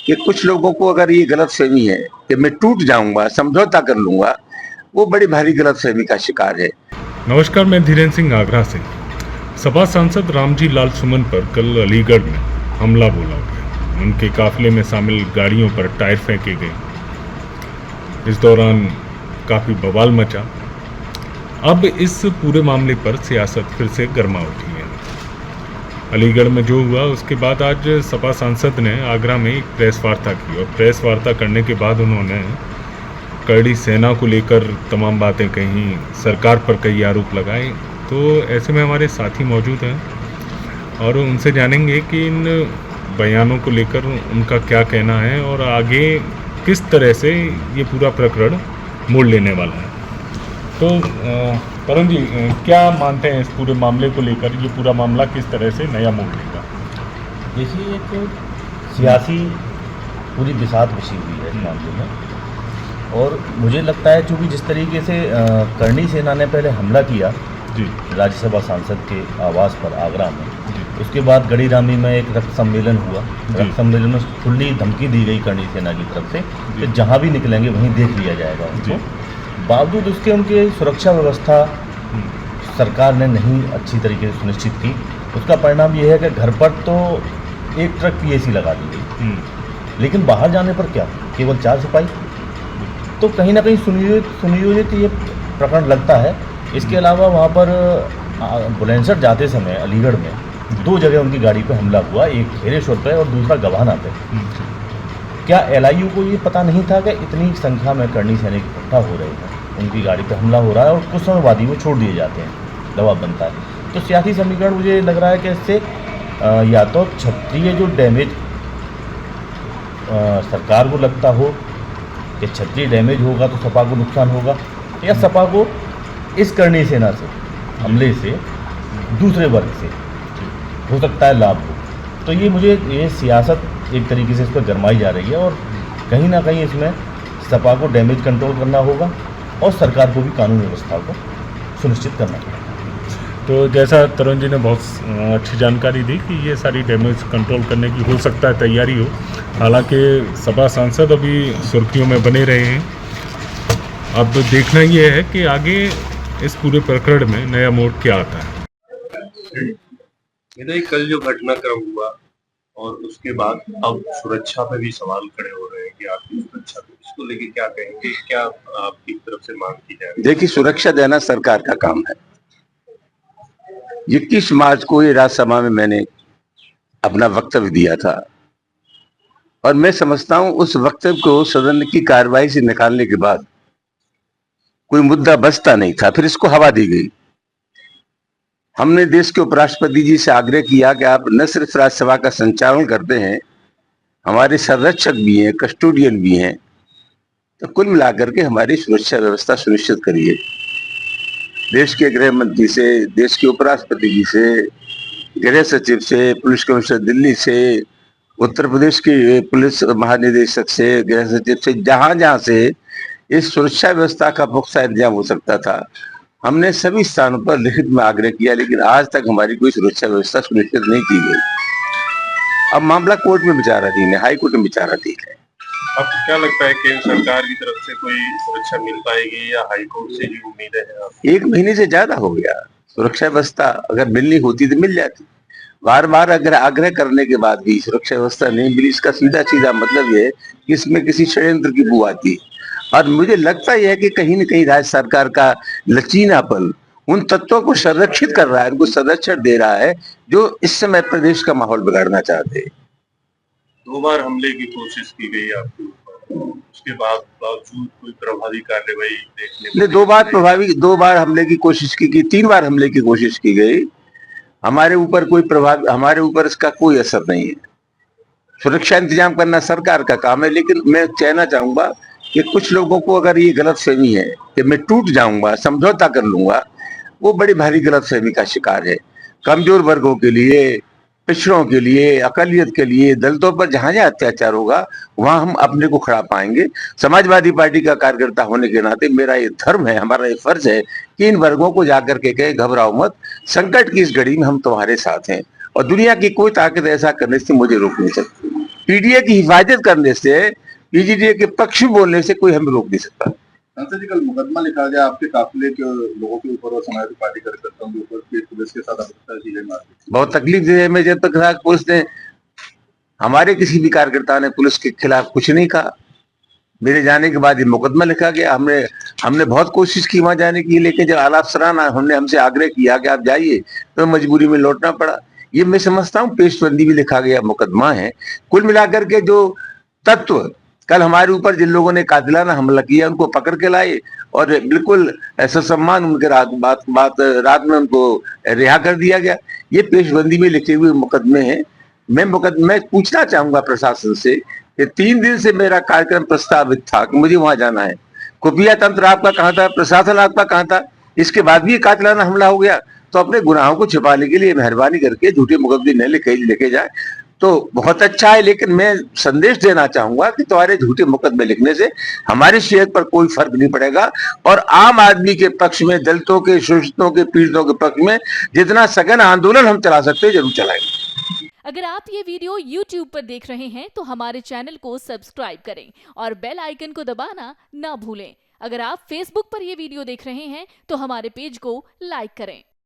कि कुछ लोगों को अगर ये गलतफहमी है कि मैं टूट जाऊंगा, समझौता कर लूंगा, वो बड़ी भारी गलतफहमी का शिकार है। नमस्कार, मैं धीरेन्द्र सिंह आगरा से। सपा सांसद रामजी लाल सुमन पर कल अलीगढ़ में हमला बोला गया। उनके काफिले में शामिल गाड़ियों पर टायर फेंके गए। इस दौरान काफ़ी बवाल मचा। अब इस पूरे मामले पर सियासत फिर से गर्मा उठी है। अलीगढ़ में जो हुआ उसके बाद आज सपा सांसद ने आगरा में एक प्रेस वार्ता की और प्रेस वार्ता करने के बाद उन्होंने करड़ी सेना को लेकर तमाम बातें कहीं, सरकार पर कई आरोप लगाए। तो ऐसे में हमारे साथी मौजूद हैं और उनसे जानेंगे कि इन बयानों को लेकर उनका क्या कहना है और आगे किस तरह से ये पूरा प्रकरण मोड़ लेने वाला है। तो करण जी, क्या मानते हैं इस पूरे मामले को लेकर, ये पूरा मामला किस तरह से नया मोड़ लेगा? देखिए, एक सियासी पूरी बिसात बिछी हुई है इस मामले में, और मुझे लगता है चूँकि जिस तरीके से करणी सेना ने पहले हमला किया जी राज्यसभा सांसद के आवास पर आगरा में, जी उसके बाद गढ़ीरामी में एक रक्त सम्मेलन हुआ। रक्त सम्मेलन में खुली धमकी दी गई करणी सेना की तरफ से कि जहाँ भी निकलेंगे वहीं देख लिया जाएगा उनको। बावजूद उसके उनके सुरक्षा व्यवस्था सरकार ने नहीं अच्छी तरीके से सुनिश्चित की। उसका परिणाम ये है कि घर पर तो एक ट्रक पीएसी लगा दी गई, लेकिन बाहर जाने पर क्या, केवल 4 सिपाही। तो कहीं ना कहीं सुनियोजित ये प्रकरण लगता है। इसके अलावा वहाँ पर बुलंदशहर जाते समय अलीगढ़ में 2 जगह उनकी गाड़ी पे हमला हुआ, एक खेरेश्वर पे और दूसरा गवाना पे। क्या एलआईयू को ये पता नहीं था कि इतनी संख्या में करणी सैनिक इकट्ठा हो रहे हैं, उनकी गाड़ी पे हमला हो रहा है और कुछ समय बाद ही वो छोड़ दिए जाते हैं, दबाव बनता है। तो सियासी समीकरण मुझे लग रहा है कि इससे या तो क्षत्रिय जो डैमेज सरकार को लगता हो कि क्षत्रिय डैमेज होगा तो सपा को नुकसान होगा, या सपा को इस करणी सेना से हमले से दूसरे वर्ग से हो सकता है लाभ हो। तो ये सियासत एक तरीके से इस पर गरमाई जा रही है और कहीं ना कहीं इसमें सपा को डैमेज कंट्रोल करना होगा और सरकार को भी कानून व्यवस्था को सुनिश्चित करना होगा। तो जैसा तरुण जी ने बहुत अच्छी जानकारी दी कि ये सारी डैमेज कंट्रोल करने की हो सकता है तैयारी हो। हालांकि सपा सांसद अभी सुर्खियों में बने रहे हैं। अब देखना ये है कि आगे इस पूरे प्रकरण में नया मोड़ क्या आता है। ये कल जो घटनाक्रम हुआ और उसके बाद अब सुरक्षा पे भी सवाल खड़े हो रहे हैं कि आपकी सुरक्षा पे, इसको लेके क्या कहेंगे, क्या आपकी तरफ से मांग की जा रही है? देखिए, सुरक्षा देना सरकार का काम है। 21 मार्च को ये राज्यसभा में मैंने अपना वक्तव्य दिया था और मैं समझता हूं उस वक्तव्य को सदन की कार्रवाई से निकालने के बाद कोई मुद्दा बचता नहीं था, फिर इसको हवा दी गई। हमने देश के उपराष्ट्रपति जी से आग्रह किया कि आप न सिर्फ राज्यसभा का संचालन करते हैं, हमारे संरक्षक भी हैं, कस्टोडियन भी हैं, तो कुल मिलाकर के हमारी सुरक्षा व्यवस्था सुनिश्चित करिए। देश के गृह मंत्री से, देश के उपराष्ट्रपति जी से, गृह सचिव से, पुलिस कमिश्नर दिल्ली से, उत्तर प्रदेश के पुलिस महानिदेशक से, गृह सचिव से, जहां जहां से इस सुरक्षा व्यवस्था का पुख्ता इंतजाम हो सकता था, हमने सभी स्थानों पर लिखित में आग्रह किया, लेकिन आज तक हमारी कोई सुरक्षा व्यवस्था सुनिश्चित नहीं की गई। अब मामला कोर्ट में विचाराधीन है, हाई कोर्ट में विचाराधीन है। आपको क्या लगता है केंद्र सरकार की तरफ से कोई सुरक्षा मिल पाएगी या हाई कोर्ट से भी उम्मीदें हैं? 1 महीने से ज्यादा हो गया। सुरक्षा व्यवस्था अगर मिलनी होती तो मिल जाती। बार बार अगर आग्रह करने के बाद भी सुरक्षा व्यवस्था नहीं मिली, इसका सीधा सीधा मतलब ये है कि इसमें किसी षड्यंत्र की बू आती है। और मुझे लगता यह है कि कहीं न कहीं राज्य सरकार का लचीलापन उन तत्वों को संरक्षित कर रहा है, उनको संरक्षण दे रहा है जो इस समय प्रदेश का माहौल बिगाड़ना चाहते हैं। 2 बार हमले की कोशिश की गई आपके ऊपर, उसके बावजूद कोई प्रभावी कार्रवाई देखने को 2 बार हमले की कोशिश की गई, 3 बार हमले की कोशिश की गई। हमारे ऊपर इसका कोई असर नहीं है। सुरक्षा इंतजाम करना सरकार का काम है, लेकिन मैं कहना चाहूंगा कि कुछ लोगों को अगर ये गलतफहमी है कि मैं टूट जाऊंगा, समझौता कर लूंगा, वो बड़ी भारी गलतफहमी का शिकार है। कमजोर वर्गों के लिए, पिछड़ों के लिए, अकलियत के लिए, दलितों पर जहां जहां अत्याचार होगा वहां हम अपने को खड़ा पाएंगे। समाजवादी पार्टी का कार्यकर्ता होने के नाते मेरा ये धर्म है, हमारा ये फर्ज है कि इन वर्गों को जाकर के कहे घबराओ मत, संकट की इस घड़ी में हम तुम्हारे साथ हैं और दुनिया की कोई ताकत ऐसा करने से मुझे रोक नहीं सकती। पीडीए की हिफाजत करने से, पीडीए के पक्ष में बोलने से कोई हमें रोक नहीं सकता। संसद जी, कल मुकदमा लिखा गया आपके काफिले के लोगों के ऊपर और समाजवादी पार्टी कार्यकर्ताओं के ऊपर कि पुलिस के साथ अपराध की गई मारपीट। बहुत तकलीफ दी है मैं, जब तक रहा पुलिस ने, हमारे किसी भी कार्यकर्ता ने पुलिस के खिलाफ कुछ नहीं कहा। मेरे जाने के बाद ये मुकदमा लिखा गया। हमने बहुत कोशिश की वहां जाने की, लेकिन जब आलाप सराहना हमने हमसे आग्रह किया कि आप जाइए, तो मजबूरी में लौटना पड़ा। ये मैं समझता हूँ पेशबंदी भी लिखा गया मुकदमा है। कुल मिलाकर के जो तत्व कल हमारे ऊपर जिन लोगों ने कातिलाना हमला किया, उनको पकड़ के लाए और बिल्कुल ससम्मान उनके रात में उनको रिहा कर दिया गया। ये पेशबंदी में लिखे हुए मुकदमे हैं। मैं पूछना चाहूंगा प्रशासन से कि 3 दिन से मेरा कार्यक्रम प्रस्तावित था कि मुझे वहां जाना है। खुफिया तंत्र आपका कहाँ था, प्रशासन आपका कहाँ था? इसके बाद भी कातिलाना हमला हो गया। तो अपने गुनाहों को छिपाने के लिए मेहरबानी करके झूठे मुकदमे न लेके जाए तो बहुत अच्छा है। लेकिन मैं संदेश देना चाहूंगा कि तुम्हारे झूठे मुकदमे लिखने से हमारे सेहत पर कोई फर्क नहीं पड़ेगा, और आम आदमी के पक्ष में, दलितों के, शोषितों के, पीड़ितों के पक्ष में जितना सघन आंदोलन हम चला सकते हैं जरूर चलाएंगे। अगर आप ये वीडियो YouTube पर देख रहे हैं तो हमारे चैनल को सब्सक्राइब करें और बेल आइकन को दबाना ना भूलें। अगर आप Facebook पर ये वीडियो देख रहे हैं तो हमारे पेज को लाइक करें।